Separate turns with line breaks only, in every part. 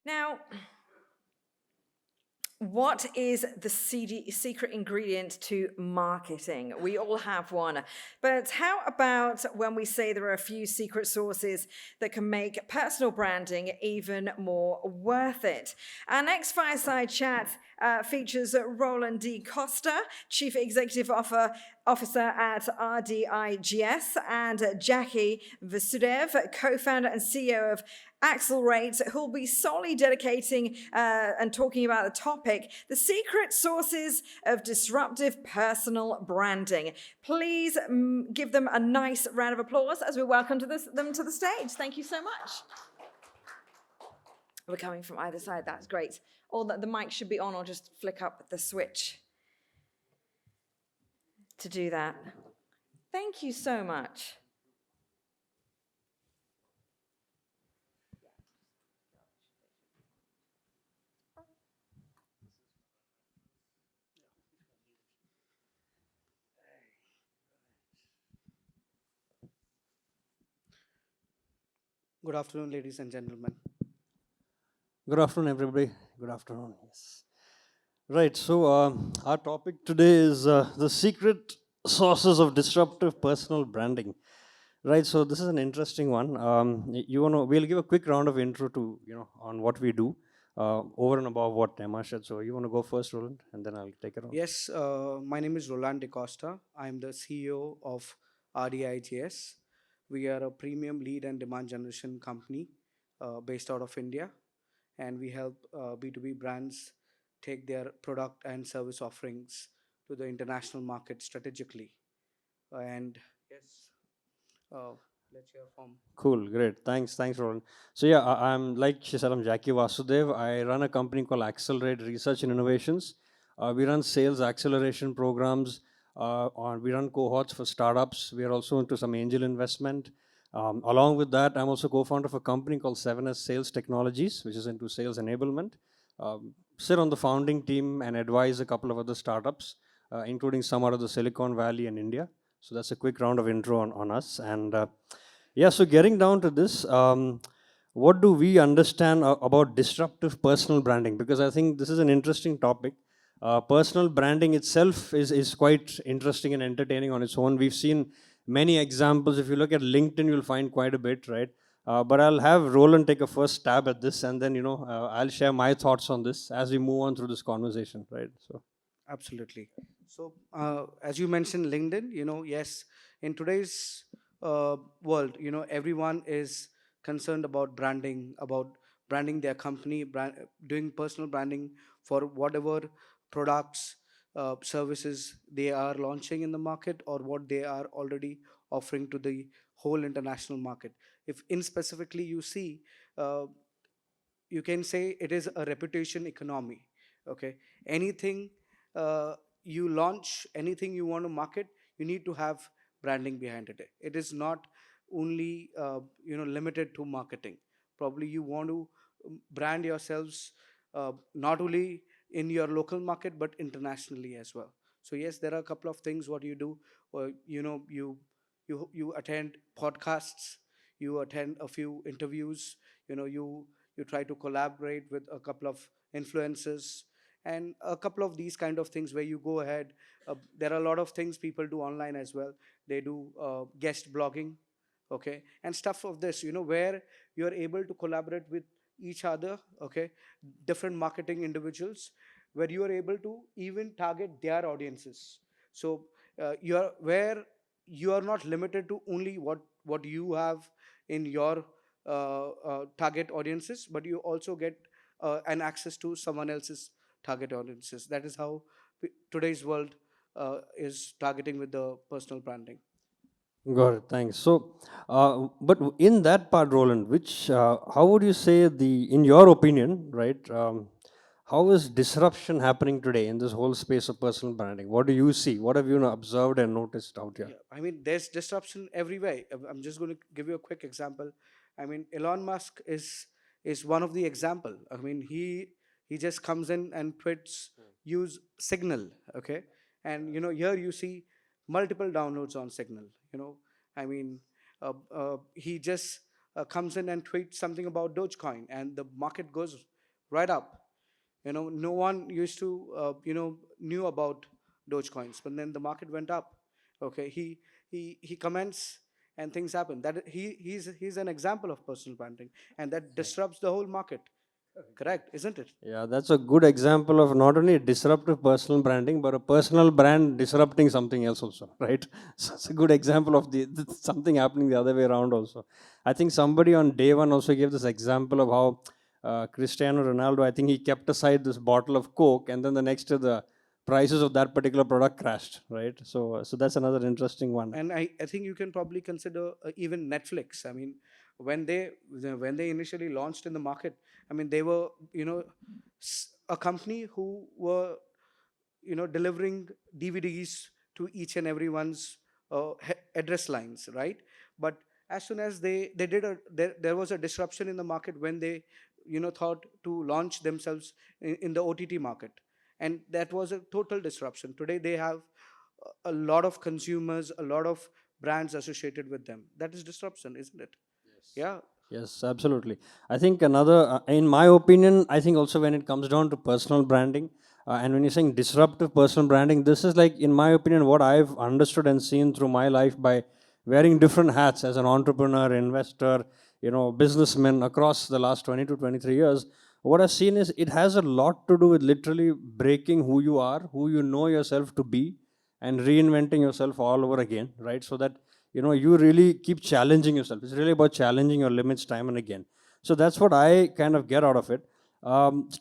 Now, what is the secret ingredient to marketing? We all have one. But how about when we say there are a few secret sources that can make personal branding even more worth it? Our next Fireside Chat features Roland D Costa, Chief Executive Officer at RDIGS, and Jacky Vasudev, co-founder and CEO of Axlrate, who'll be solely dedicating and talking about the topic, the secret sources of disruptive personal branding. Please give them a nice round of applause as we welcome them to the stage. Thank you so much. We're coming from either side, that's great. Or the mic should be on, or just flick up the switch to do that. Thank you so much.
Good afternoon, ladies and gentlemen.
Good afternoon, everybody. Good afternoon. Yes. Right. So our topic today is the secret sources of disruptive personal branding. Right. So this is an interesting one. We'll give a quick round of intro to on what we do, over and above what Emma said. So you want to go first, Roland, and then I'll take it on.
Yes, my name is Roland D Costa. I'm the CEO of RDIGS. We are a premium lead and demand generation company based out of India, and we help B2B brands take their product and service offerings to the international market strategically. And yes, uh, let's hear from.
Cool, great. Thanks, Roland. So yeah, I'm like she said, I'm Jacky Vasudev. I run a company called Axlrate Research and Innovations. We run sales acceleration programs. We run cohorts for startups. We are also into some angel investment. Along with that, I'm also co-founder of a company called 7S Sales Technologies, which is into sales enablement. Sit on the founding team and advise a couple of other startups, including some out of the Silicon Valley and India. So that's a quick round of intro on us. And yeah, so getting down to this, what do we understand about disruptive personal branding? Because I think this is an interesting topic. Personal branding itself is quite interesting and entertaining on its own. We've seen many examples. If you look at LinkedIn, you'll find quite a bit, right? But I'll have Roland take a first stab at this, and then I'll share my thoughts on this as we move on through this conversation, right? So.
Absolutely. So, as you mentioned, LinkedIn, yes, in today's world, everyone is concerned about branding their company, doing personal branding for whatever products, services they are launching in the market or what they are already offering to the whole international market. If in specifically you see, uh, you can say it is a reputation economy. Okay, anything you launch, anything you want to market, you need to have branding behind it. It is not only limited to marketing. Probably you want to brand yourselves not only in your local market but internationally as well. So yes, there are a couple of things what you do. You attend podcasts, you attend a few interviews, you try to collaborate with a couple of influencers and a couple of these kind of things where you go ahead. There are a lot of things people do online as well. They do guest blogging, okay, and stuff of this, where you're able to collaborate with each other, okay, different marketing individuals, where you are able to even target their audiences. So you're where you are not limited to only what you have in your target audiences, but you also get an access to someone else's target audiences. That is how today's world is targeting with the personal branding.
Got it. Thanks. So, but in that part, Roland, how would you say in your opinion, right? How is disruption happening today in this whole space of personal branding? What do you see? What have you observed and noticed out here?
Yeah, I mean, there's disruption everywhere. I'm just going to give you a quick example. I mean, Elon Musk is one of the example. I mean, he just comes in and tweets, use Signal, okay, and here you see multiple downloads on Signal. I mean, he just comes in and tweets something about Dogecoin, and the market goes right up. No one used to, knew about Dogecoins, but then the market went up. Okay, he comments and things happen. That he's an example of personal branding, and that disrupts the whole market. Correct, isn't it?
Yeah, that's a good example of not only disruptive personal branding, but a personal brand disrupting something else also, right? So it's a good example of something happening the other way around also. I think somebody on day one also gave this example of how Cristiano Ronaldo, I think he kept aside this bottle of Coke, and then the next year the prices of that particular product crashed, right? So that's another interesting one.
And I think you can probably consider even Netflix. I mean, when they initially launched in the market, I mean, they were, a company who were, delivering DVDs to each and everyone's address lines, right? But as soon as they did there was a disruption in the market when they, thought to launch themselves in the OTT market, and that was a total disruption. Today they have a lot of consumers, a lot of brands associated with them. That is disruption, isn't it? Yeah.
Yes, absolutely. I think another, in my opinion, I think also when it comes down to personal branding, and when you're saying disruptive personal branding, this is like, in my opinion, what I've understood and seen through my life by wearing different hats as an entrepreneur, investor, businessman across the last 20 to 23 years. What I've seen is it has a lot to do with literally breaking who you are, who you know yourself to be, and reinventing yourself all over again, right? So that you really keep challenging yourself. It's really about challenging your limits time and again. So that's what I kind of get out of it.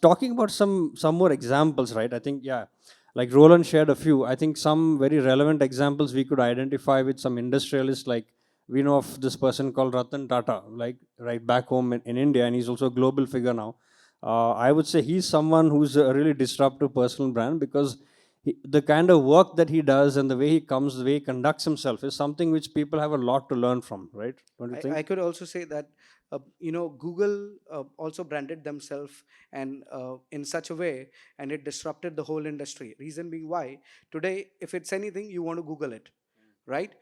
Talking about some more examples, right? I think, yeah, like Roland shared a few. I think some very relevant examples we could identify with some industrialists, like we know of this person called Ratan Tata, like right back home in India, and he's also a global figure now. I would say he's someone who's a really disruptive personal brand, because the kind of work that he does and the way he comes, the way he conducts himself is something which people have a lot to learn from, right? Don't you think?
I could also say that, Google also branded themselves, and in such a way, and it disrupted the whole industry. Reason being why today, if it's anything, you want to Google it, right?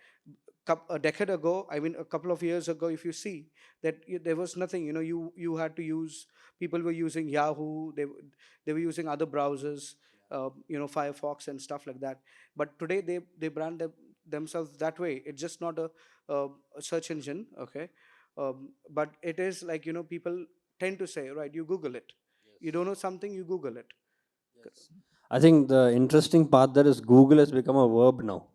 A decade ago, I mean, a couple of years ago, if you see that there was nothing, you had to use. People were using Yahoo. They were using other browsers, Firefox and stuff like that. But today they brand themselves that way. It's just not a search engine, okay? But it is like, people tend to say, right, you Google it. You don't know something, you Google it.
I think the interesting part there is Google has become a verb now,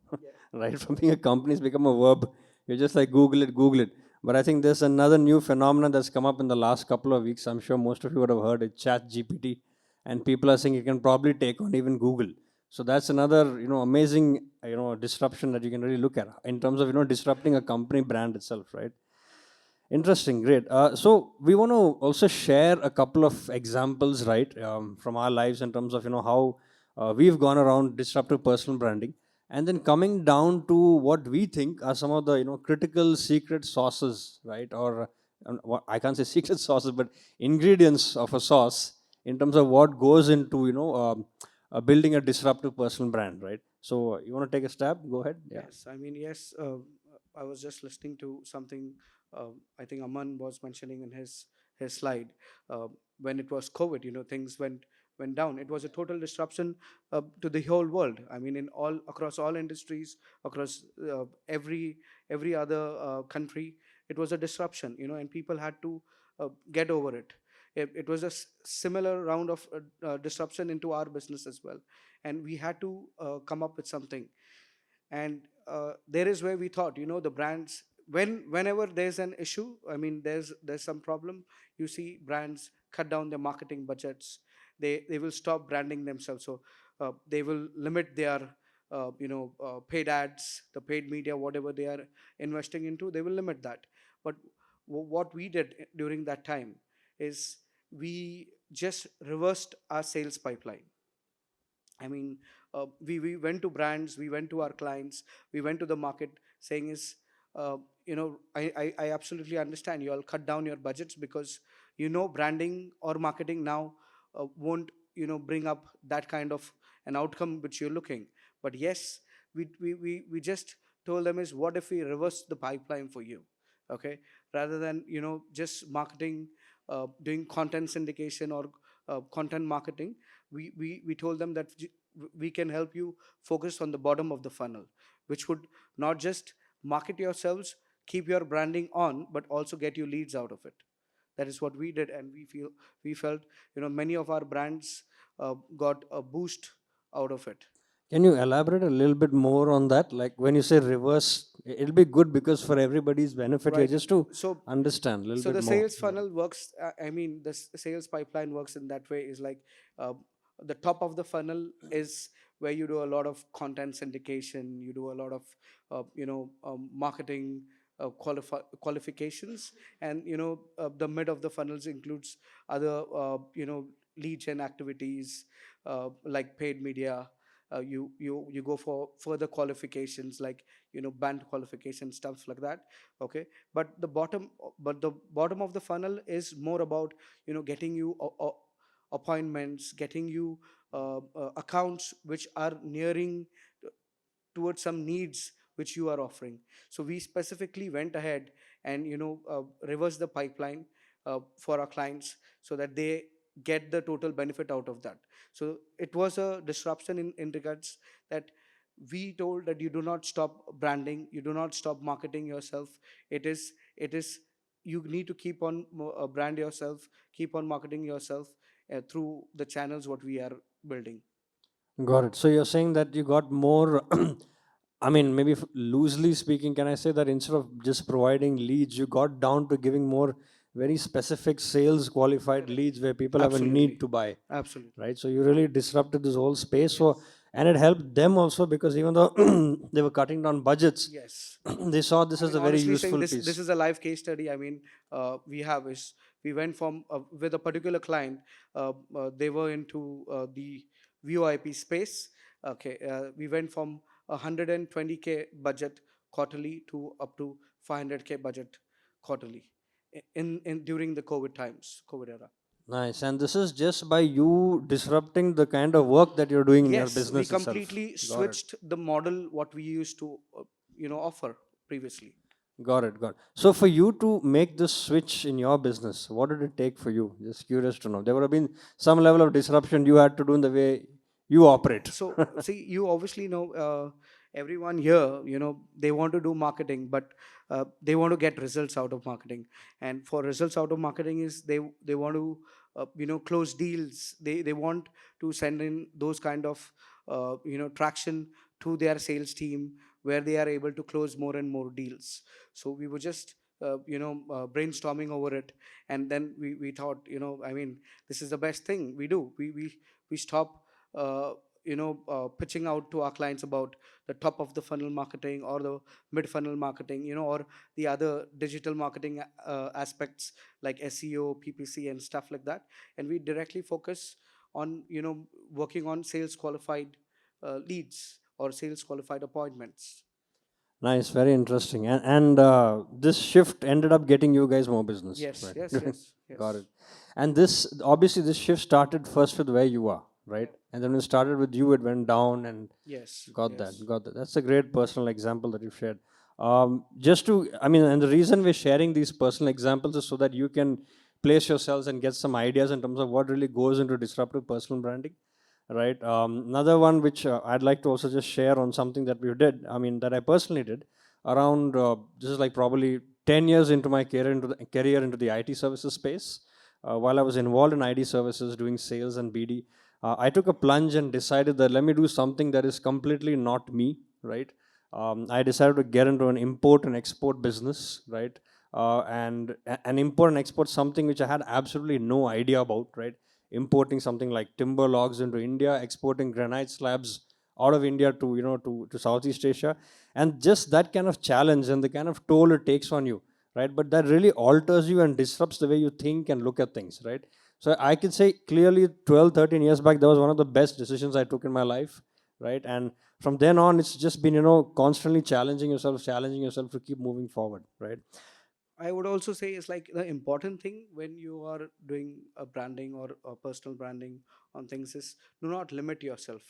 right? From being a company, it's become a verb. You're just like Google it, Google it. But I think there's another new phenomenon that's come up in the last couple of weeks. I'm sure most of you would have heard it, Chat GPT, and people are saying it can probably take on even Google. So that's another, amazing, disruption that you can really look at in terms of, disrupting a company brand itself, right? Interesting, great. So we want to also share a couple of examples, right, from our lives in terms of how we've gone around disruptive personal branding, and then coming down to what we think are some of the critical secret sauces, right, or I can't say secret sauces, but ingredients of a sauce in terms of what goes into building a disruptive personal brand, right? So you want to take a stab? Go ahead. Yeah.
Yes, I mean, yes. I was just listening to something. I think Aman was mentioning in his slide, uh, when it was COVID. Things went down. It was a total disruption to the whole world. I mean, in all across all industries, across every other country, it was a disruption. And people had to get over it. It was a similar round of disruption into our business as well, and we had to come up with something. And there is where we thought, the brands, whenever there's an issue, I mean, there's some problem, you see brands cut down their marketing budgets. They will stop branding themselves. So they will limit their paid ads, the paid media, whatever they are investing into, they will limit that. But what we did during that time is we just reversed our sales pipeline. I mean, we went to brands, we went to our clients, we went to the market saying is, I absolutely understand you all cut down your budgets because, branding or marketing now won't, bring up that kind of an outcome which you're looking. But yes, we just told them is, what if we reverse the pipeline for you? okay, rather than just marketing, doing content syndication or content marketing. We told them that we can help you focus on the bottom of the funnel, which would not just market yourselves, keep your branding on, but also get you leads out of it. That is what we did, and we felt many of our brands got a boost out of it.
Can you elaborate a little bit more on that? Like when you say reverse, it'll be good because for everybody's benefit here,
Right.
just to
So
understand a little
so
bit
the
more.
sales funnel works, I mean, the sales pipeline works in that way, is like, uh, the top of the funnel is where you do a lot of content syndication, you do a lot of marketing qualifications, and the mid of the funnels includes other lead gen activities, like paid media. You go for further qualifications, like band qualification, stuff like that. Okay. But the bottom of the funnel is more about getting you appointments, getting you accounts which are nearing towards some needs which you are offering. So we specifically went ahead and reversed the pipeline for our clients, so that they get the total benefit out of that. So it was a disruption in regards that we told that you do not stop branding, you do not stop marketing yourself. It is you need to keep on brand yourself, keep on marketing yourself through the channels what we are building.
Got it. So you're saying that you got more, I mean, maybe loosely speaking, can I say that instead of just providing leads, you got down to giving more very specific sales qualified leads where people have a
Absolutely.
need to buy,
Absolutely.
right? So you really disrupted this whole space. So, and it helped them also because even though they were cutting down budgets,
Yes.
they saw this
I
as
mean,
a very
honestly saying,
useful
this
piece.
is a live case study. I mean, we went from with a particular client. They were into the VoIP space. Okay, we went from 120K budget quarterly to up to 500K budget quarterly in during the COVID era.
Nice. And this is just by you disrupting the kind of work that you're doing in your
Yes, we
business itself.
completely
Got it.
switched the model what we used to offer previously.
Got it. Got it. So for you to make this switch in your business, what did it take for you? Just curious to know. There would have been some level of disruption you had to do in the way you operate.
So see, you obviously know, everyone here, they want to do marketing, but they want to get results out of marketing. And for results out of marketing is they want to close deals. They want to send in those kind of traction to their sales team, where they are able to close more and more deals. So we were just brainstorming over it, and then we thought, I mean, this is the best thing we do. We stop pitching out to our clients about the top of the funnel marketing or the mid funnel marketing, or the other digital marketing aspects like SEO, PPC, and stuff like that. And we directly focus on working on sales qualified leads or sales qualified appointments.
Nice, very interesting. And this shift ended up getting you guys more business,
Yes,
right?
yes, yes,
Got
yes.
it. And this obviously this shift started first with where you are, right? And then when it started with you, it went down and
Yes,
got that,
yes.
got that. That's a great personal example that you shared. Just to, I mean, and the reason we're sharing these personal examples is so that you can place yourselves and get some ideas in terms of what really goes into disruptive personal branding, right? Another one which I'd like to also just share on something that we did, I mean, that I personally did around, this is like probably 10 years into my career into the IT services space. While I was involved in IT services doing sales and BD, I took a plunge and decided that let me do something that is completely not me, right? I decided to get into an import and export business, right? And import and export something which I had absolutely no idea about, right? Importing something like timber logs into India, exporting granite slabs out of India to to Southeast Asia, and just that kind of challenge and the kind of toll it takes on you, right? But that really alters you and disrupts the way you think and look at things, right? So I can say clearly 12, 13 years back, that was one of the best decisions I took in my life, right? And from then on, it's just been, constantly challenging yourself to keep moving forward, right?
I would also say it's like the important thing when you are doing a branding or a personal branding on things is, do not limit yourself.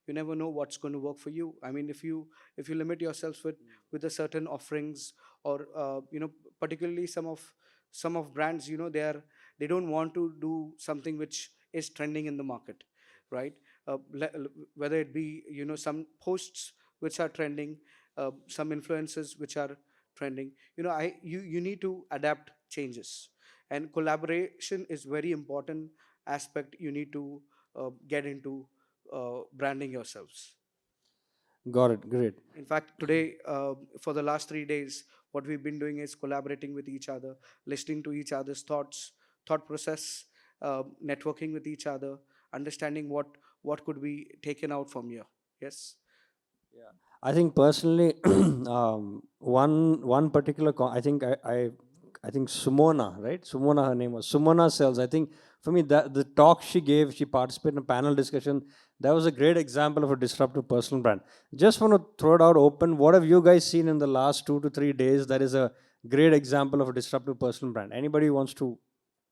You never know what's going to work for you. I mean, if you limit yourself with a certain offerings or particularly some of brands, they don't want to do something which is trending in the market, right? Whether it be some posts which are trending, some influences which are trending. You need to adapt changes, and collaboration is very important aspect you need to get into branding yourselves.
Got it. Great.
In fact, today, for the last 3 days, what we've been doing is collaborating with each other, listening to each other's thought process, networking with each other, understanding what could be taken out from here. Yes.
I think personally, one particular, I think Sumona, right? Sumona, her name was Sumona Sells. I think for me that the talk she gave, she participated in a panel discussion. That was a great example of a disruptive personal brand. Just want to throw it out open. What have you guys seen in the last 2 to 3 days that is a great example of a disruptive personal brand? Anybody wants to,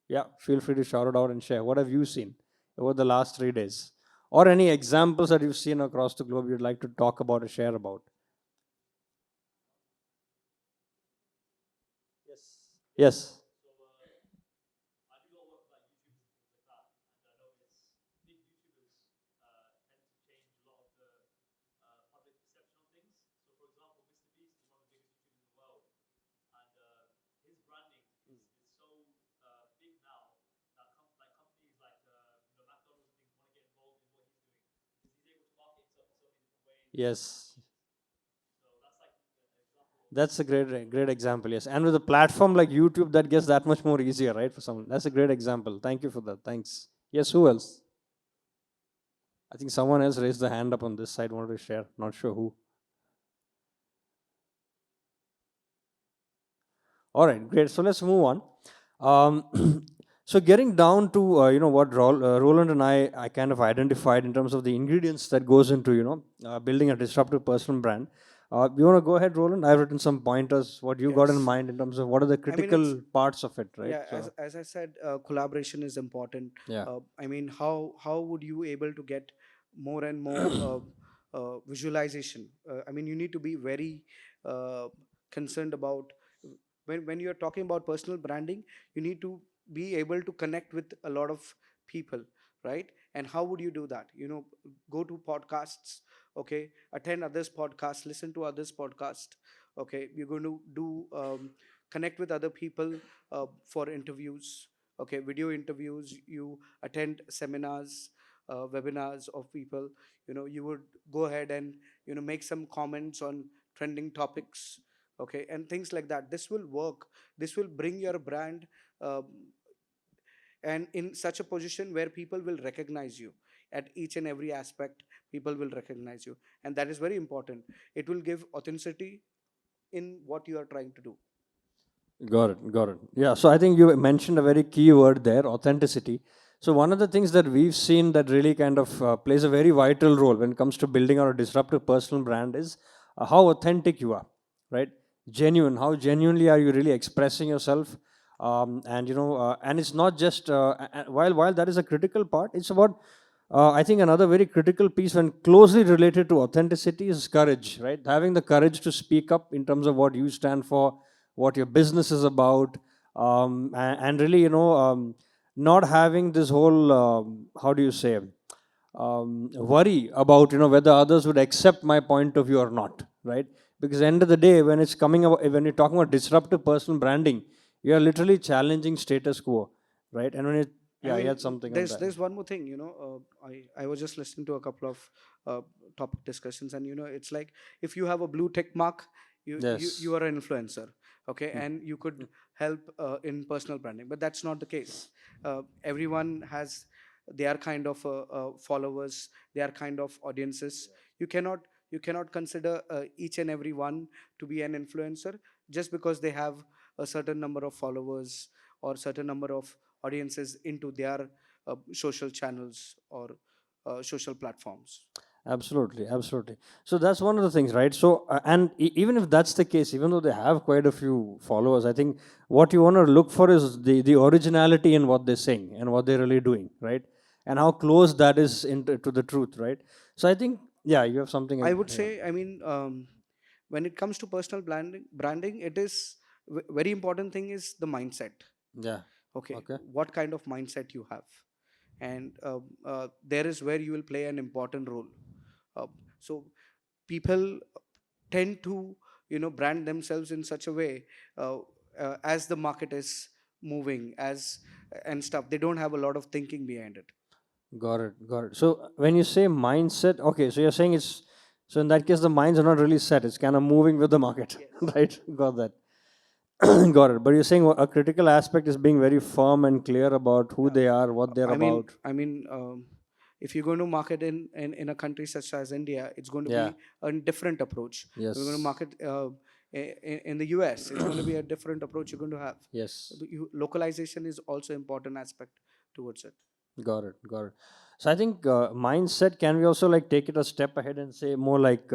yeah, feel free to shout it out and share. What have you seen over the last 3 days? Or any examples that you've seen across the globe you'd like to talk about or share about? Yes. Yes. That's a great example, yes. And with a platform like YouTube, that gets that much more easier, right, for someone. That's a great example. Thank you for that. Thanks. Yes, who else? I think someone else raised the hand up on this side, wanted to share. Not sure who. All right, great. So let's move on. So getting down to what Roland and I kind of identified in terms of the ingredients that goes into building a disruptive personal brand. You want to go ahead, Roland? I've written some pointers. What you got in
Yes.
mind in terms of what are the
I mean, it's
critical parts of it, right?
yeah. As I said, collaboration is important.
Yeah.
I mean, how would you able to get more and more visualization? I mean, you need to be very concerned about when you're talking about personal branding. You need to be able to connect with a lot of people, right? And how would you do that? Go to podcasts, okay, attend others podcasts, listen to others podcast, okay. You're going to do connect with other people for interviews, okay, video interviews. You attend seminars, webinars of people. You would go ahead and make some comments on trending topics, okay, and things like that. This will work. This will bring your brand and in such a position where people will recognize you at each and every aspect. People will recognize you, and that is very important. It will give authenticity in what you are trying to do.
Got it, got it. Yeah, so I think you mentioned a very key word there, authenticity. So one of the things that we've seen that really kind of plays a very vital role when it comes to building our disruptive personal brand is how authentic you are, right? Genuine. How genuinely are you really expressing yourself? And it's not just while that is a critical part, it's about I think another very critical piece when closely related to authenticity is courage, right? Having the courage to speak up in terms of what you stand for, what your business is about, and really, not having this whole, how do you say, worry about, whether others would accept my point of view or not, right? Because end of the day, when it's coming about, when you're talking about disruptive personal branding, you are literally challenging status quo, right? And when it,
I
yeah, you
mean,
had something on
there's
that.
there's one more thing. I was just listening to a couple of topic discussions, and it's like if you have a blue tick mark,
Yes.
you are an influencer, okay, and you could help in personal branding. But that's not the case. Everyone has their kind of followers, their kind of audiences. You cannot consider each and every one to be an influencer just because they have a certain number of followers or certain number of audiences into their social channels or social platforms.
Absolutely, absolutely. So that's one of the things, right? So, and even if that's the case, even though they have quite a few followers, I think what you want to look for is the originality in what they're saying and what they're really doing, right? And how close that is into to the truth, right? So I think, yeah, you have something.
I would
Yeah.
say, I mean, when it comes to personal branding, it is very important thing is the mindset.
Yeah.
Okay,
Okay.
what kind of mindset you have, and there is where you will play an important role. uh, so people tend to brand themselves in such a way, uh, as the market is moving as and stuff. They don't have a lot of thinking behind it.
Got it. Got it. So when you say mindset, okay, so you're saying it's, so in that case, the minds are not really set. It's kind of moving with the market,
Yes.
right? Got that. Got it. But you're saying a critical aspect is being very firm and clear about who
Yeah.
they are, what they're
I mean,
about.
I mean, if you're going to market in a country such as India, it's going to
Yeah.
be a different approach. If you're going to
Yes.
market in the US, it's going to be a different approach you're going to have.
Yes.
Localization is also important aspect towards it.
Got it. Got it. So I think mindset, can we also like take it a step ahead and say more like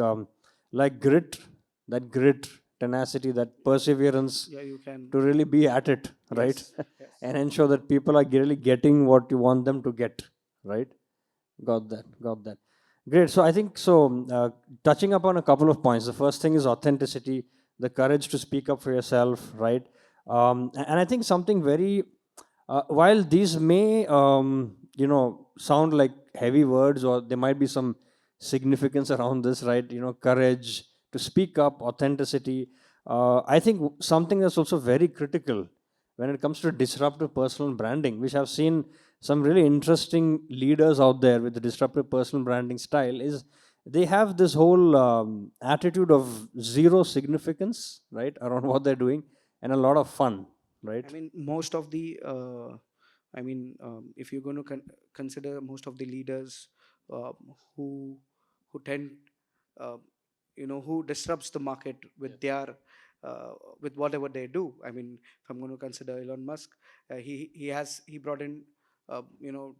grit, that grit, tenacity, that perseverance
Yeah, you can.
to really be at it, right?
Yes, yes.
And ensure that people are really getting what you want them to get, right? Got that. Got that. Great. So I think so. Touching upon a couple of points. The first thing is authenticity, the courage to speak up for yourself, right? And I think something very, while these may, sound like heavy words, or there might be some significance around this, right? Courage to speak up, authenticity. I think something that's also very critical when it comes to disruptive personal branding, which I've seen some really interesting leaders out there with the disruptive personal branding style, is they have this whole attitude of zero significance, right, around what they're doing, and a lot of fun,
I
right?
mean, most of the, if you're going to consider most of the leaders, uh, who tend, uh, who disrupts the market with their, with whatever they do. I mean, if I'm going to consider Elon Musk, he brought in,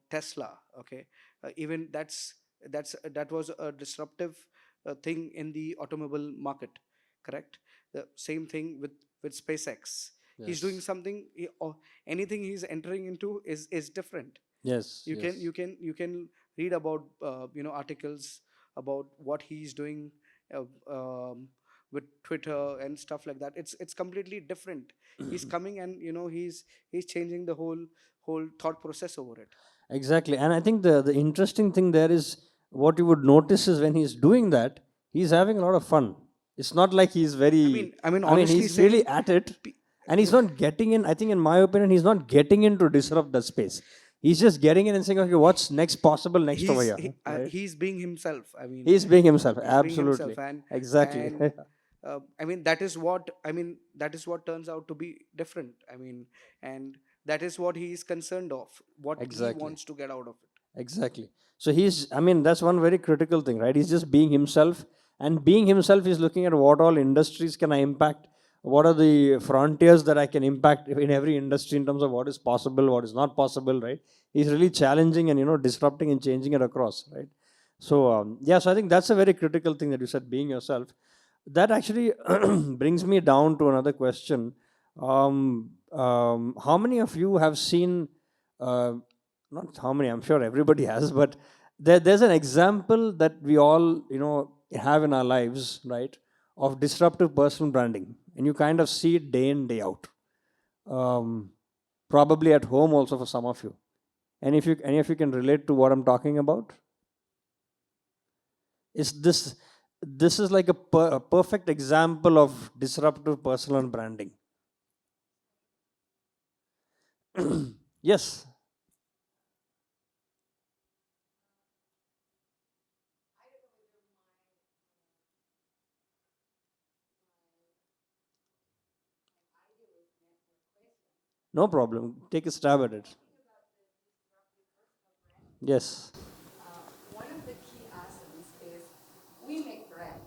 Tesla. Okay, even that was a disruptive thing in the automobile market. Correct. The same thing with SpaceX. He's doing
Yes.
something, or anything he's entering into is different.
Yes.
you can
Yes.
you can you can read about, articles about what he's doing, uh, um, with Twitter and stuff like that. It's completely different. He's coming, and he's changing the whole thought process over it.
Exactly. And I think the interesting thing there is, what you would notice is when he's doing that, he's having a lot of fun. It's not like he's very, I mean,
Honestly
he's really
saying,
at it,
pe-
and he's not getting in. I think, in my opinion, he's not getting in to disrupt the space. He's just getting in and saying, okay, what's next possible next over here, right?
he's being himself. I mean,
He's being himself.
he's being himself,
Absolutely. Exactly.
and that is what turns out to be different. I mean, and that is what he is concerned of, what he
Exactly.
wants to get out of it.
Exactly. So I mean, that's one very critical thing, right? He's just being himself. And being himself is looking at what all industries can I impact? What are the frontiers that I can impact in every industry in terms of what is possible, what is not possible, right? He's really challenging and, disrupting and changing it across, right? So, yeah, so I think that's a very critical thing that you said, being yourself. That actually brings me down to another question. How many of you have seen, uh, not how many, I'm sure everybody has, but there's an example that we all, have in our lives, right, of disruptive personal branding. And you kind of see it day in, day out. Um, Probably at home also for some of you. And if any of you can relate to what I'm talking about, is this is like a perfect example of disruptive personal branding. Yes. No problem. Take a stab at it. Yes.
One of the key essence is we make brand.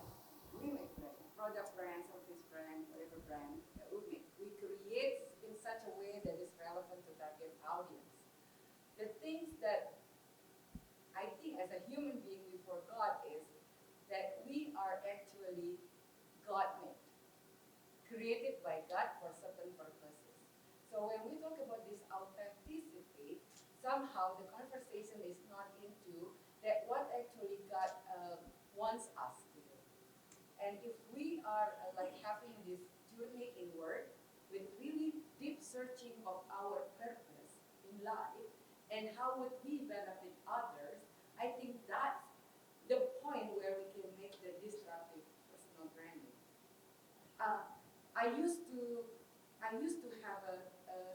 We make brand. Product brands, office brand, whatever brand that we make. We create in such a way that is relevant to target audience. The things that I think as a human being we forgot is that we are actually God-made, created by God for certain purposes. So when we talk about this authenticity, somehow the conversation is not into that what actually God wants us to do. And if we are like having this journey inward with really deep searching of our purpose in life and how would we benefit others, I think that's the point where we can make the disruptive personal branding. Uh, I used to I used to have a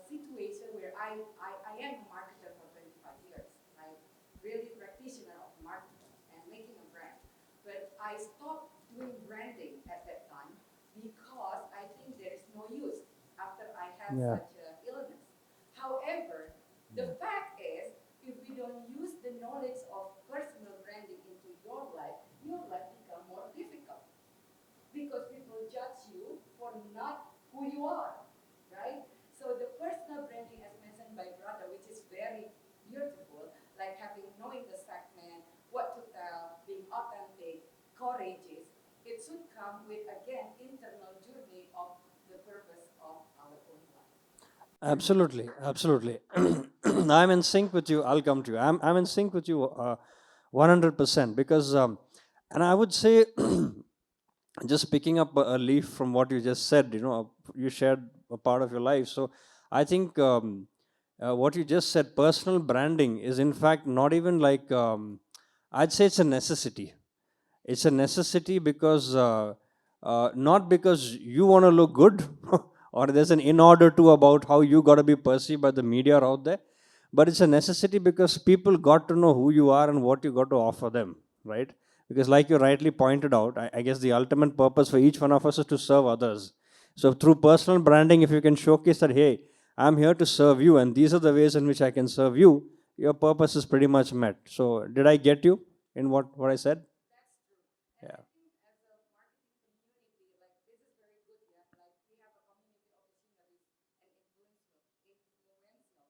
situation where I am a marketer for 25 years, right? Really practitioner of marketing and making a brand. But I stopped doing branding at that time because I think there is no use after I had
Yeah.
such an illness. However, the fact is, if we don't use the knowledge of personal branding into your life become more difficult because people judge you for not who you are, right? So the personal branding, as mentioned by brother, which is very beautiful, like having knowing the segment, what to tell, being authentic, courageous, it should come with again internal journey of the purpose of our own life.
Absolutely, absolutely. I'm in sync with you. I'll come to you. I'm in sync with you 100% because, and I would say, just picking up a leaf from what you just said, you shared a part of your life. So I think what you just said, personal branding is in fact not even like, I'd say it's a necessity. It's a necessity because not because you want to look good or there's an in order to about how you got to be perceived by the media out there, but it's a necessity because people got to know who you are and what you got to offer them, right? Because like you rightly pointed out, I guess the ultimate purpose for each one of us is to serve others. So through personal branding, if you can showcase that, hey, I'm here to serve you and these are the ways in which I can serve you, your purpose is pretty much met. So did I get you in what I said?
And
Yeah.
I think as a marketing community, like this is very good, yeah. Like we have a community of visionaries and influential.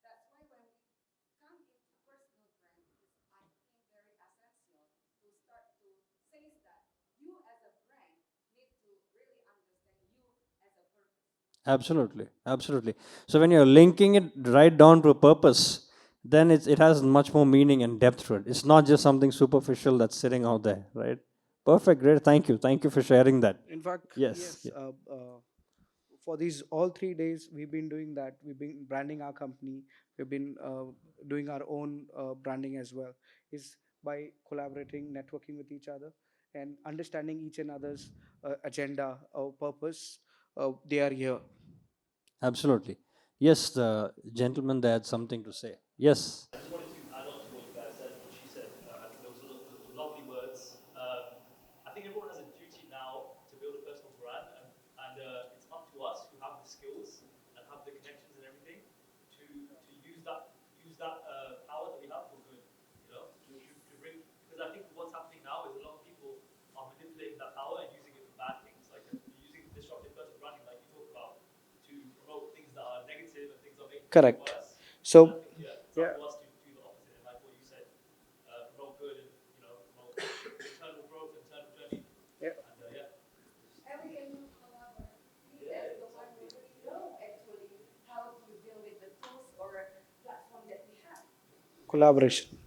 That's why when we come into personal brand, it's I think very essential to start to say that you as a brand need to really understand you as a purpose.
Absolutely, absolutely. So when you're linking it right down to a purpose, then it has much more meaning and depth to it. It's not just something superficial that's sitting out there, right? Perfect, great. Thank you for sharing that.
In fact,
Yes,
yes. For these all 3 days, we've been doing that. We've been branding our company. We've been doing our own branding as well. Is by collaborating, networking with each other, and understanding each and other's agenda or purpose. They are here.
absolutely. Yes, the gentleman there had something to say. Yes.
I just wanted to add on to what you guys said, what she said. I think those are lovely words. I think everyone has a duty now to build a personal brand, and it's up to us who have the skills and have the connections and everything to use that power that we have for good. To bring, because I think what's happening now is a lot of people are manipulating that power and using it for bad things, like using disruptive personal branding, like you talk about, to promote things that are negative and things that make things
Correct.
worse. And I
So,
think, yeah, it's
yeah.
up to us to do the opposite, and like what you said, promote good and promote internal growth, internal journey,
Yeah.
and yeah.
And we can collaborate. We as the one who really know actually how to deal with the tools or platform that we have.
Collaboration.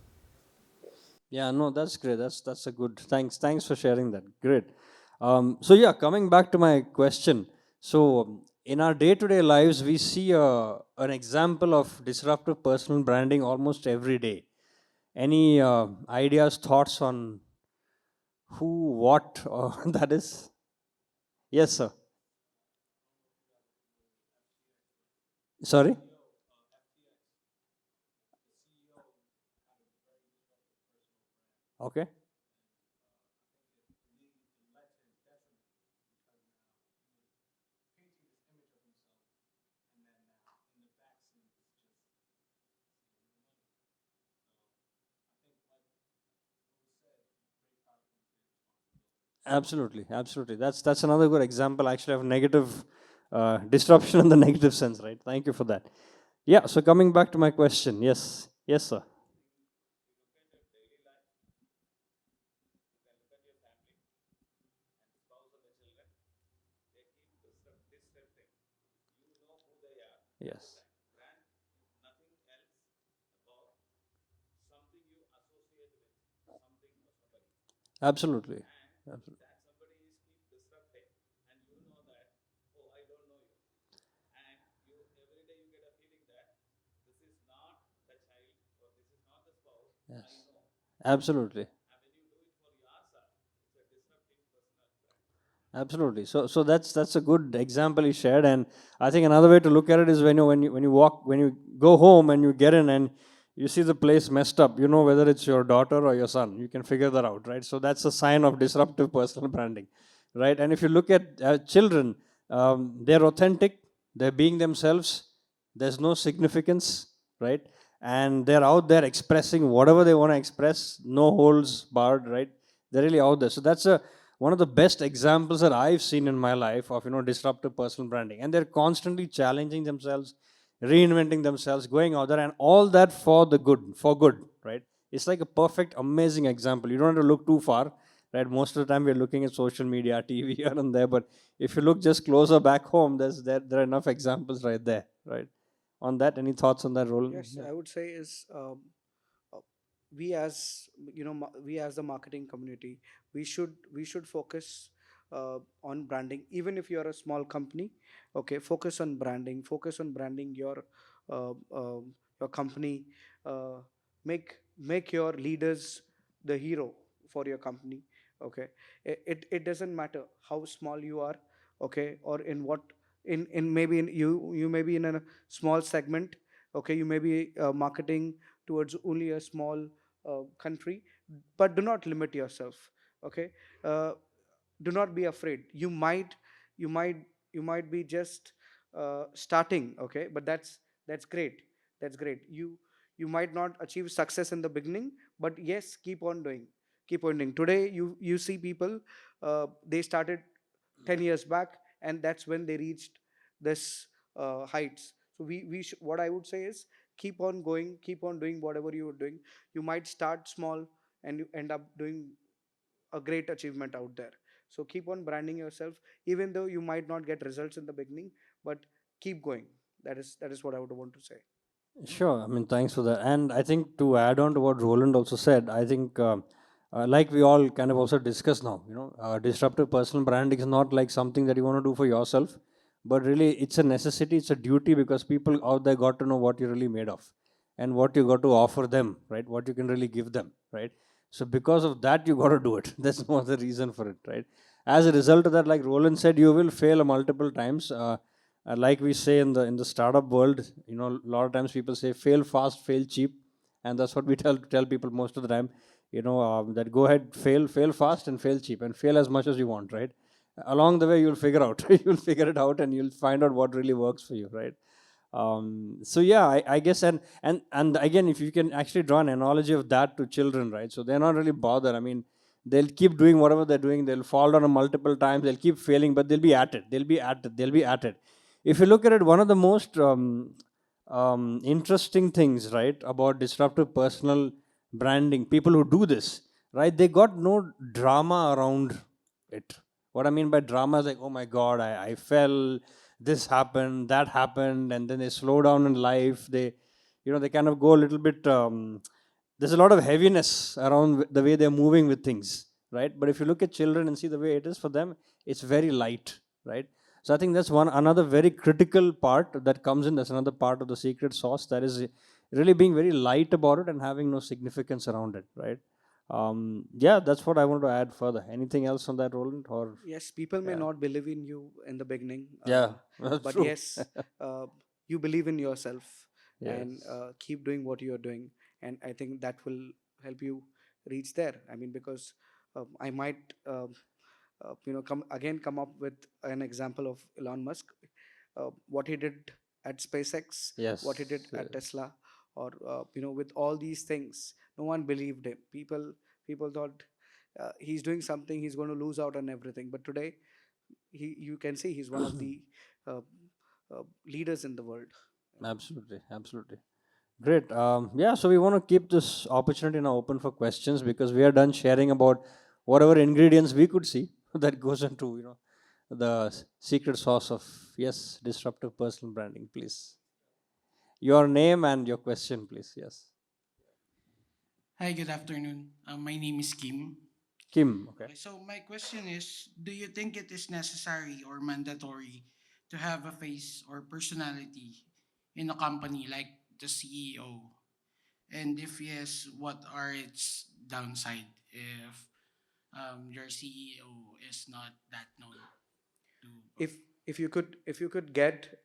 Yeah, no, that's great. That's a good. Thanks for sharing that. Great. So yeah, coming back to my question. So in our day-to-day lives, we see an example of disruptive personal branding almost every day. Any ideas, thoughts on who, what, that is? Yes, sir. Sorry. Okay. Absolutely, absolutely. That's another good example actually of negative disruption in the negative sense, right? Thank you for that. Yeah. So coming back to my question, yes, yes, sir. Yes. Absolutely. Absolutely. Yes. Absolutely. Absolutely. So that's a good example you shared, and I think another way to look at it is when you go home and you get in and you see the place messed up, you know whether it's your daughter or your son. You can figure that out, right? So that's a sign of disruptive personal branding, right? And if you look at children, they're authentic, they're being themselves. There's no significance, right? And they're out there expressing whatever they want to express, no holds barred, right? They're really out there. So that's a one of the best examples that I've seen in my life of disruptive personal branding, and they're constantly challenging themselves, reinventing themselves, going out there, and all that for good, right? It's like a perfect, amazing example. You don't have to look too far, right? Most of the time we're looking at social media, TV here and there, but if you look just closer back home, there are enough examples right there, right? On that, any thoughts on that, Roland?
Yes,
Yeah.
I would say is uh, we as we as the marketing community, we should focus on branding. Even if you are a small company, okay, focus on branding uh, your company. Uh, make your leaders the hero for your company. Okay, it doesn't matter how small you are, okay, or in what in maybe in you may be in a small segment, okay, you may be marketing towards only a small country, but do not limit yourself, okay. uh, do not be afraid. You might be just starting, okay, but that's great. That's great. You might not achieve success in the beginning, but yes, keep on doing. Today you see people, they started 10 years back, and that's when they reached this heights. So what I would say is, keep on going, keep on doing whatever you are doing. You might start small and you end up doing a great achievement out there. So keep on branding yourself, even though you might not get results in the beginning, but keep going. That is what I would want to say.
Sure. I mean, thanks for that. And I think to add on to what Roland also said, I think, like we all kind of also discussed now, disruptive personal branding is not like something that you want to do for yourself, but really it's a necessity, it's a duty because people out there got to know what you're really made of and what you got to offer them, right? What you can really give them, right? So because of that, you got to do it. That's no other reason for it, right? As a result of that, like Roland said, you will fail multiple times. Like we say in the startup world, a lot of times people say fail fast, fail cheap, and that's what we tell people most of the time. That go ahead, fail fast, and fail cheap, and fail as much as you want, right? Along the way, you'll figure out, you'll figure it out, and you'll find out what really works for you, right? So yeah, I guess, and again, if you can actually draw an analogy of that to children, right? So they're not really bothered. I mean, they'll keep doing whatever they're doing. They'll fall down multiple times. They'll keep failing, but they'll be at it. They'll be at it. They'll be at it. If you look at it, one of the most interesting things, right, about disruptive personal branding, people who do this, right, they got no drama around it. What I mean by drama is like, oh my God, I fell, this happened, that happened, and then they slow down in life. They kind of go a little bit. There's a lot of heaviness around the way they're moving with things, right? But if you look at children and see the way it is for them, it's very light, right? So I think that's another very critical part that comes in. That's another part of the secret sauce, that is really being very light about it and having no significance around it, right? Yeah, that's what I want to add further. Anything else on that, Roland? Or
Yes, people may
yeah,
not believe in you in the beginning,
yeah, that's
but
true.
yes, uh, you believe in yourself, and
Yes,
keep doing what you are doing, and I think that will help you reach there. I mean, because I might come up with an example of Elon Musk, what he did at SpaceX, what he did
yes,
at Tesla, or with all these things, no one believed him. People thought he's doing something, he's going to lose out on everything. But today, you can see he's one of the uh, leaders in the world.
absolutely, absolutely. Great. Yeah, so we want to keep this opportunity now open for questions because we are done sharing about whatever ingredients we could see that goes into the secret sauce of, yes, disruptive personal branding. Please, your name and your question, please. Yes,
Hi, good afternoon. My name is Kim.
Kim. Okay.
Okay, so my question is, do you think it is necessary or mandatory to have a face or personality in a company like the CEO? And if yes, what are its downside if your CEO is not that known to?
If you could get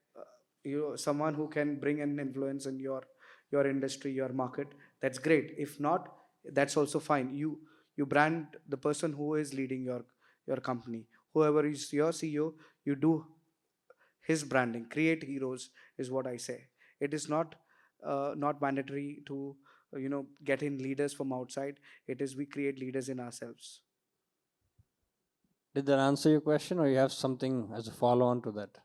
someone who can bring an influence in your industry, your market, that's great. If not, that's also fine. You brand the person who is leading your company, whoever is your CEO. You do his branding, create heroes, is what I say. It is not mandatory to get in leaders from outside. It is we create leaders in ourselves.
Did that answer your question, or you have something as a follow-on to that?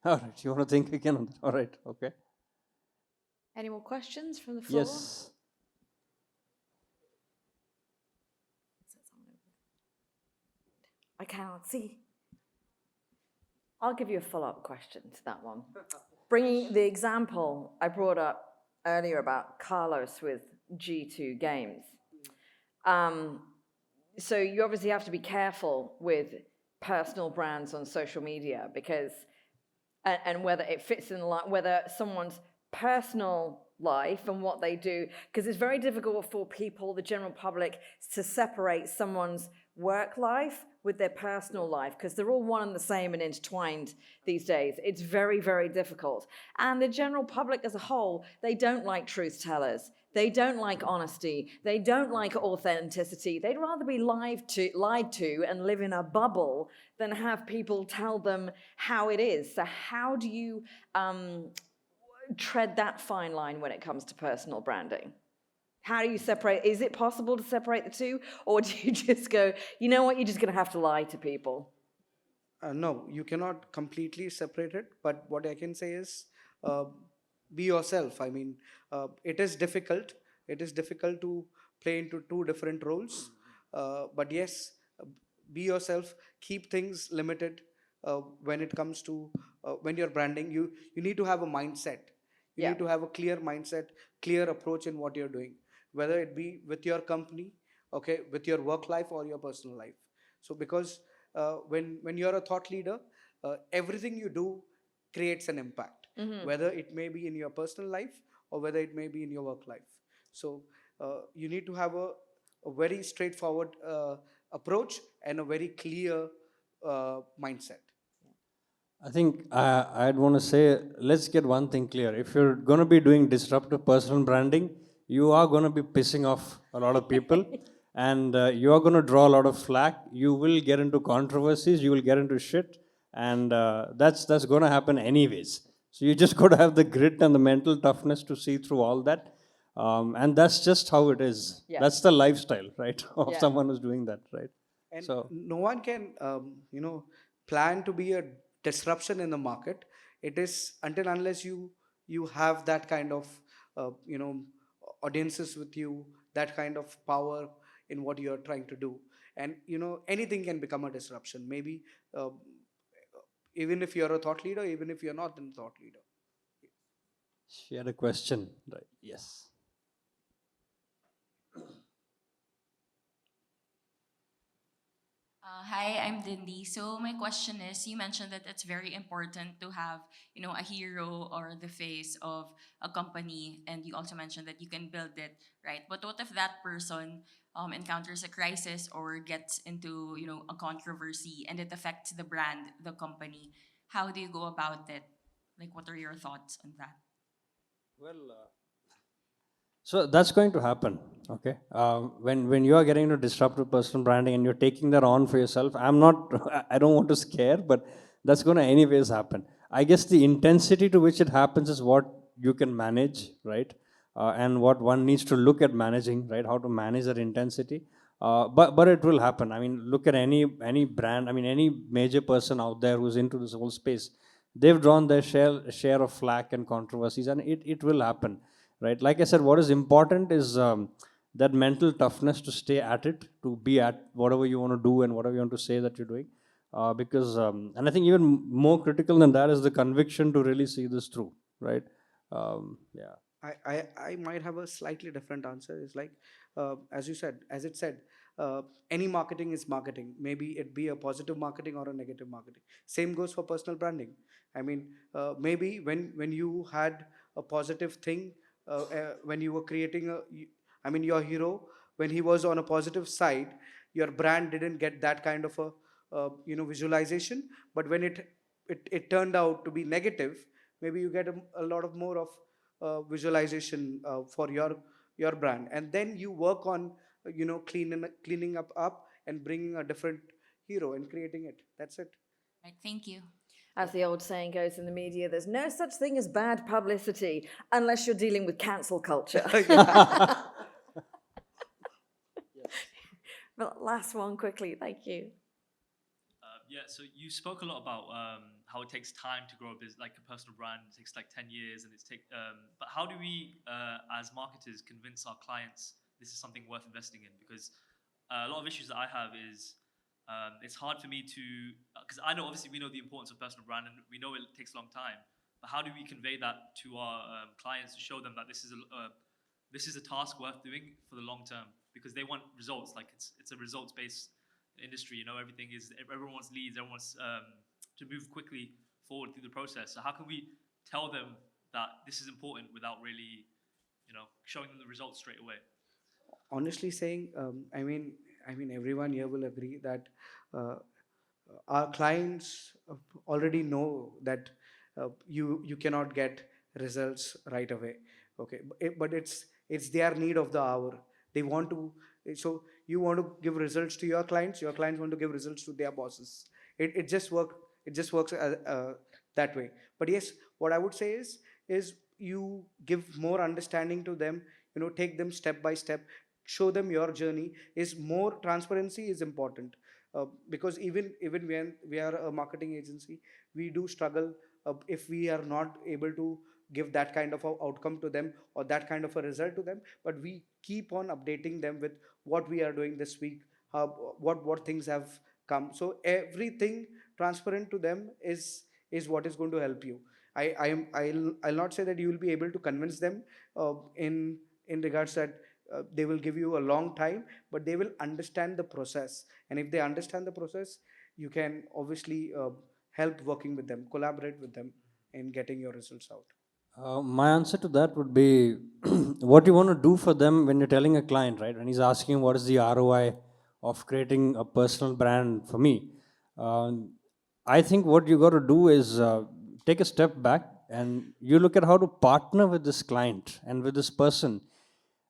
All right, you want to think again on that? All right, okay.
Any more questions from the floor?
Yes.
I cannot see. I'll give you a follow-up question to that one. Bringing the example I brought up earlier about Carlos with G2 Games. So you obviously have to be careful with personal brands on social media because, and whether it fits in whether someone's personal life and what they do, because it's very difficult for people, the general public, to separate someone's work life with their personal life because they're all one and the same and intertwined these days. It's very, very difficult. And the general public as a whole, they don't like truth tellers. They don't like honesty. They don't like authenticity. They'd rather be lied to and live in a bubble than have people tell them how it is. So how do you tread that fine line when it comes to personal branding? How do you separate? Is it possible to separate the two? Or do you just go, you know what, you're just going to have to lie to people?
No, you cannot completely separate it. But what I can say is, uh, be yourself. I mean, it is difficult. It is difficult to play into two different roles. But yes, be yourself. Keep things limited. When it comes to when you're branding, you need to have a mindset. You
Yeah.
need to have a clear mindset, clear approach in what you're doing, whether it be with your company, okay, with your work life or your personal life. So because when you're a thought leader, everything you do creates an impact, whether it may be in your personal life or whether it may be in your work life. So you need to have a very straightforward approach and a very clear mindset.
I think I'd want to say, let's get one thing clear. If you're going to be doing disruptive personal branding, you are going to be pissing off a lot of people and you are going to draw a lot of flack. You will get into controversies, you will get into shit, and that's going to happen anyways. So you just got to have the grit and the mental toughness to see through all that. And that's just how it is.
Yeah.
That's the lifestyle, right, of
Yeah.
someone who's doing that, right?
And
So
no one can plan to be a disruption in the market. It is until unless you have that kind of uh, you know audiences with you, that kind of power in what you're trying to do. And anything can become a disruption, maybe, uh, even if you're a thought leader, even if you're not a thought leader.
she had a question, right? Yes.
Hi, I'm Dindy. So my question is, you mentioned that it's very important to have, a hero or the face of a company, and you also mentioned that you can build it, right? But what if that person encounters a crisis or gets into, a controversy and it affects the brand, the company? How do you go about it? Like, what are your thoughts on that?
Well, so that's going to happen, okay? When you are getting into disruptive personal branding and you're taking that on for yourself, I'm not, I don't want to scare, but that's going to anyways happen. I guess the intensity to which it happens is what you can manage, right? And what one needs to look at managing, right? How to manage that intensity. But it will happen. I mean, look at any brand. I mean, any major person out there who's into this whole space, they've drawn their share of flack and controversies, and it will happen, right? Like I said, what is important is that mental toughness to stay at it, to be at whatever you want to do and whatever you want to say that you're doing. Because, and I think even more critical than that is the conviction to really see this through, right? Yeah.
I might have a slightly different answer. It's like, as you said, as it said, any marketing is marketing. Maybe it be a positive marketing or a negative marketing. Same goes for personal branding. I mean, maybe when you had a positive thing when you were creating your hero, when he was on a positive side, your brand didn't get that kind of a visualization. But when it turned out to be negative, maybe you get a lot of more of visualization for your brand, and then you work on cleaning up and bringing a different hero and creating it. That's it.
Right, thank you.
As the old saying goes in the media, there's no such thing as bad publicity unless you're dealing with cancel culture. Well, last one quickly, thank you.
Yeah, so you spoke a lot about how it takes time to grow a business, like a personal brand. It takes like 10 years, and but how do we, as marketers, convince our clients this is something worth investing in? Because a lot of issues that I have is it's hard for me to, because I know obviously we know the importance of personal brand, and we know it takes a long time. But how do we convey that to our clients to show them that this is a task worth doing for the long term? Because they want results. Like it's a results-based industry, everyone wants leads, everyone wants to move quickly forward through the process. So how can we tell them that this is important without really, showing them the results straight away?
Honestly saying, everyone here will agree that our clients already know that you cannot get results right away. Okay, but it's their need of the hour. They want to. So you want to give results to your clients. Your clients want to give results to their bosses. It just works that way. But yes, what I would say is you give more understanding to them. Take them step by step. Show them your journey. Is more transparency is important, because even when we are a marketing agency, we do struggle if we are not able to give that kind of a outcome to them or that kind of a result to them. But we keep on updating them with what we are doing this week, what things have come. So everything transparent to them is what is going to help you. I'll not say that you will be able to convince them in regards that they will give you a long time, but they will understand the process. And if they understand the process, you can obviously help working with them, collaborate with them in getting your results out.
My answer to that would be what you want to do for them when you're telling a client, right? When he's asking what is the ROI of creating a personal brand for me, I think what you got to do is take a step back and you look at how to partner with this client and with this person.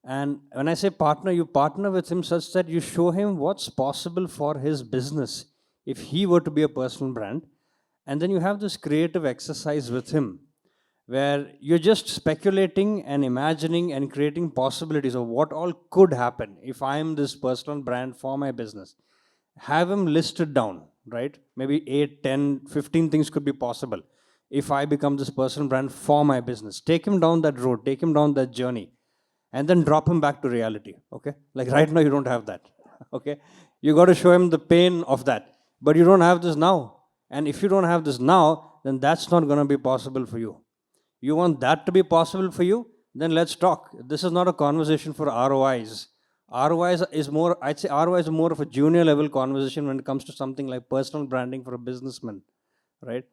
And when I say partner, you partner with him such that you show him what's possible for his business if he were to be a personal brand. And then you have this creative exercise with him where you're just speculating and imagining and creating possibilities of what all could happen if I'm this personal brand for my business. Have him listed down, right? Maybe 8, 10, 15 things could be possible if I become this personal brand for my business. Take him down that road, take him down that journey, and then drop him back to reality, okay? Like right now, you don't have that, okay? You got to show him the pain of that, but you don't have this now. And if you don't have this now, then that's not going to be possible for you. You want that to be possible for you? Then let's talk. This is not a conversation for ROIs. ROIs is more, I'd say ROI is more of a junior level conversation when it comes to something like personal branding for a businessman, right?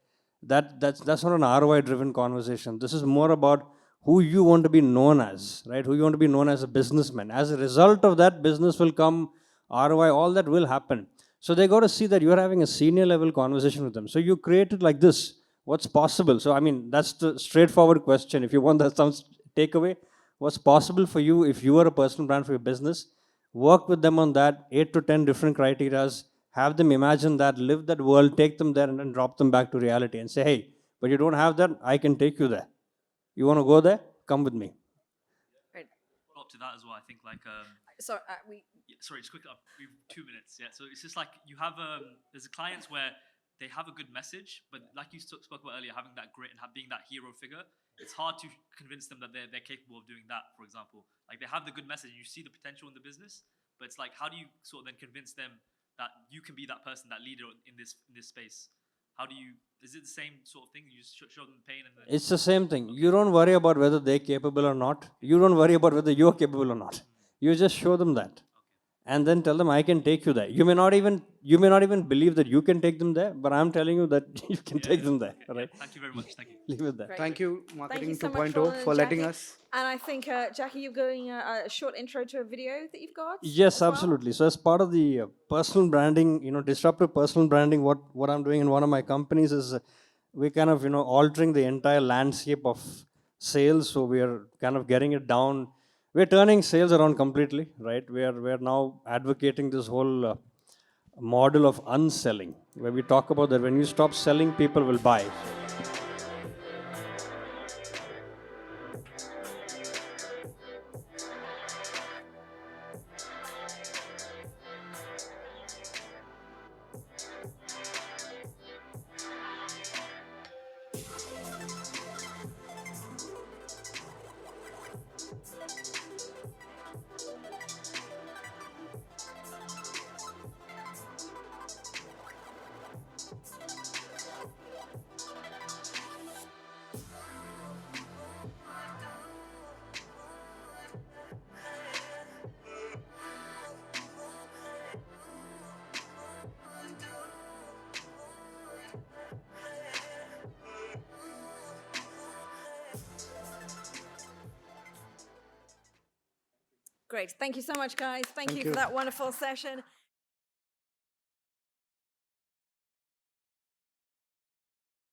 That's not an ROI driven conversation. This is more about who you want to be known as, right? Who you want to be known as a businessman. As a result of that, business will come, ROI, all that will happen. So they got to see that you're having a senior level conversation with them. So you create it like this. What's possible? So, I mean, that's the straightforward question. If you want that some takeaway, what's possible for you if you are a personal brand for your business? Work with them on that, 8 to 10 different criterias, have them imagine that, live that world, take them there, and then drop them back to reality and say, hey, but you don't have that, I can take you there. You want to go there? Come with me.
Right.
Up to that as well, I think
Sorry,
sorry, just quick. We have 2 minutes. Yeah, so it's just like you have there's clients where they have a good message, but like you spoke about earlier, having that grit and being that hero figure, it's hard to convince them that they're capable of doing that. For example, like they have the good message, you see the potential in the business, but it's like, how do you sort of then convince them that you can be that person, that leader in this space? How do you? Is it the same sort of thing? You just show them the pain and then.
It's the same thing. You don't worry about whether they're capable or not. You don't worry about whether you're capable or not. You just show them that. and then tell them I can take you there. You may not even believe that you can take them there, but I'm telling you that you can take them there.
Okay,
Right?
thank you very much. Thank you.
Leave it there.
Great.
Thank you,
Thank
Marketing
you so much,
2.0,
Roland and
for letting
Jacky.
us.
And I think, Jacky, you're going a short intro to a video that you've got.
Yes,
as well?
absolutely. So as part of the personal branding, disruptive personal branding, what I'm doing in one of my companies is we're kind of, altering the entire landscape of sales. So we are kind of getting it down. We're turning sales around completely, right? We're now advocating this whole model of unselling, where we talk about that when you stop selling, people will buy.
Great. Thank you so much, guys. Thank you
you.
for that wonderful session.